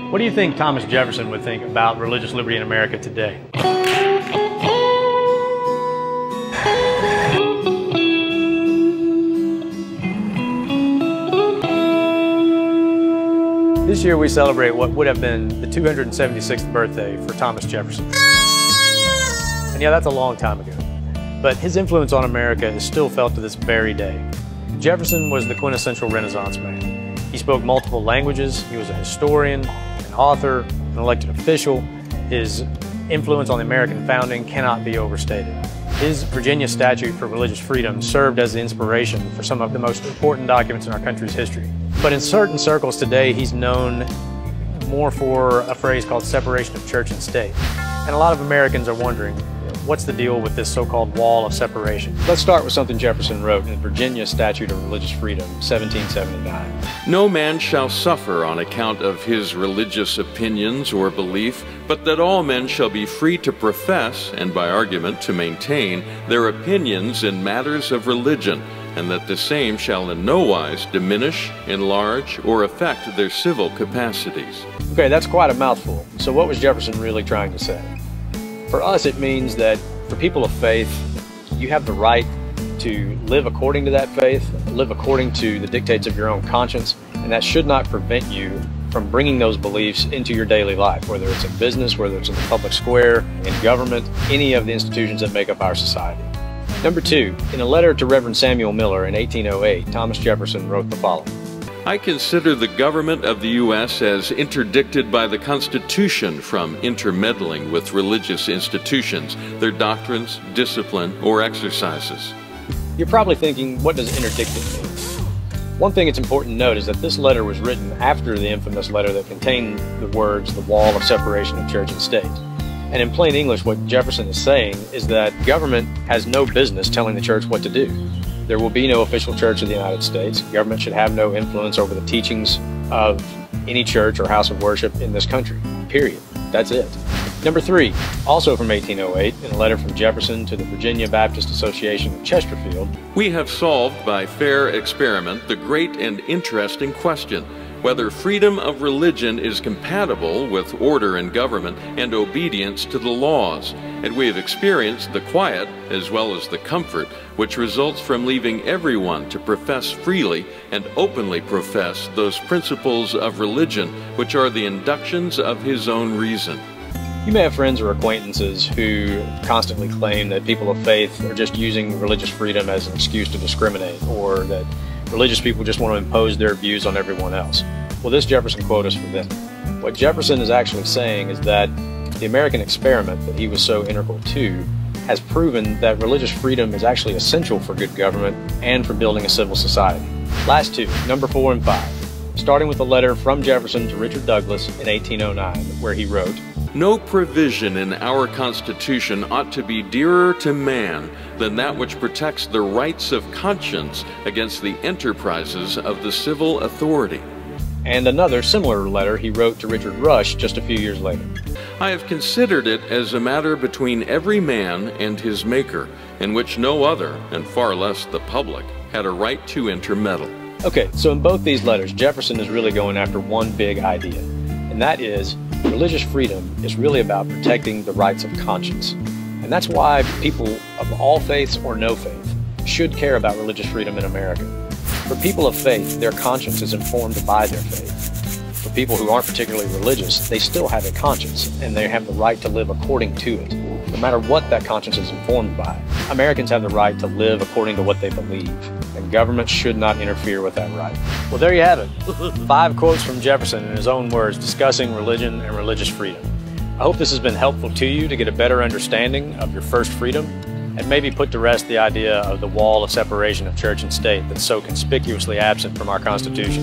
What do you think Thomas Jefferson would think about religious liberty in America today? This year we celebrate what would have been the 276th birthday for Thomas Jefferson. And yeah, that's a long time ago. But his influence on America is still felt to this very day. Jefferson was the quintessential Renaissance man. He spoke multiple languages, he was a historian, an author, an elected official. His influence on the American founding cannot be overstated. His Virginia Statute for Religious Freedom served as the inspiration for some of the most important documents in our country's history. But in certain circles today, he's known more for a phrase called separation of church and state. And a lot of Americans are wondering, what's the deal with this so-called wall of separation? Let's start with something Jefferson wrote in the Virginia Statute of Religious Freedom, 1779. No man shall suffer on account of his religious opinions or belief, but that all men shall be free to profess, and by argument to maintain, their opinions in matters of religion, and that the same shall in no wise diminish, enlarge, or affect their civil capacities. Okay, that's quite a mouthful. So what was Jefferson really trying to say? For us, it means that for people of faith, you have the right to live according to that faith, live according to the dictates of your own conscience, and that should not prevent you from bringing those beliefs into your daily life, whether it's in business, whether it's in the public square, in government, any of the institutions that make up our society. Number two, in a letter to Reverend Samuel Miller in 1808, Thomas Jefferson wrote the following. I consider the government of the U.S. as interdicted by the Constitution from intermeddling with religious institutions, their doctrines, discipline, or exercises. You're probably thinking, what does interdicted mean? One thing it's important to note is that this letter was written after the infamous letter that contained the words, the wall of separation of church and state. And in plain English, what Jefferson is saying is that government has no business telling the church what to do. There will be no official church of the United States. Government should have no influence over the teachings of any church or house of worship in this country, period. That's it. Number three, also from 1808, in a letter from Jefferson to the Virginia Baptist Association of Chesterfield. We have solved by fair experiment the great and interesting question, whether freedom of religion is compatible with order in government and obedience to the laws, and we have experienced the quiet as well as the comfort which results from leaving everyone to profess freely and openly profess those principles of religion which are the inductions of his own reason. You may have friends or acquaintances who constantly claim that people of faith are just using religious freedom as an excuse to discriminate, or that religious people just want to impose their views on everyone else. Well, this Jefferson quote is for them. What Jefferson is actually saying is that the American experiment that he was so integral to has proven that religious freedom is actually essential for good government and for building a civil society. Last two, number 4 and 5, starting with a letter from Jefferson to Richard Douglas in 1809, where he wrote, No provision in our Constitution ought to be dearer to man than that which protects the rights of conscience against the enterprises of the civil authority. And another similar letter he wrote to Richard Rush just a few years later. I have considered it as a matter between every man and his Maker, in which no other, and far less the public, had a right to intermeddle. Okay, so in both these letters, Jefferson is really going after one big idea, and that is religious freedom is really about protecting the rights of conscience. And that's why people of all faiths or no faith should care about religious freedom in America. For people of faith, their conscience is informed by their faith. For people who aren't particularly religious, they still have a conscience, and they have the right to live according to it, no matter what that conscience is informed by. Americans have the right to live according to what they believe, and government should not interfere with that right. Well, there you have it. 5 quotes from Jefferson in his own words discussing religion and religious freedom. I hope this has been helpful to you to get a better understanding of your first freedom, and maybe put to rest the idea of the wall of separation of church and state that's so conspicuously absent from our Constitution.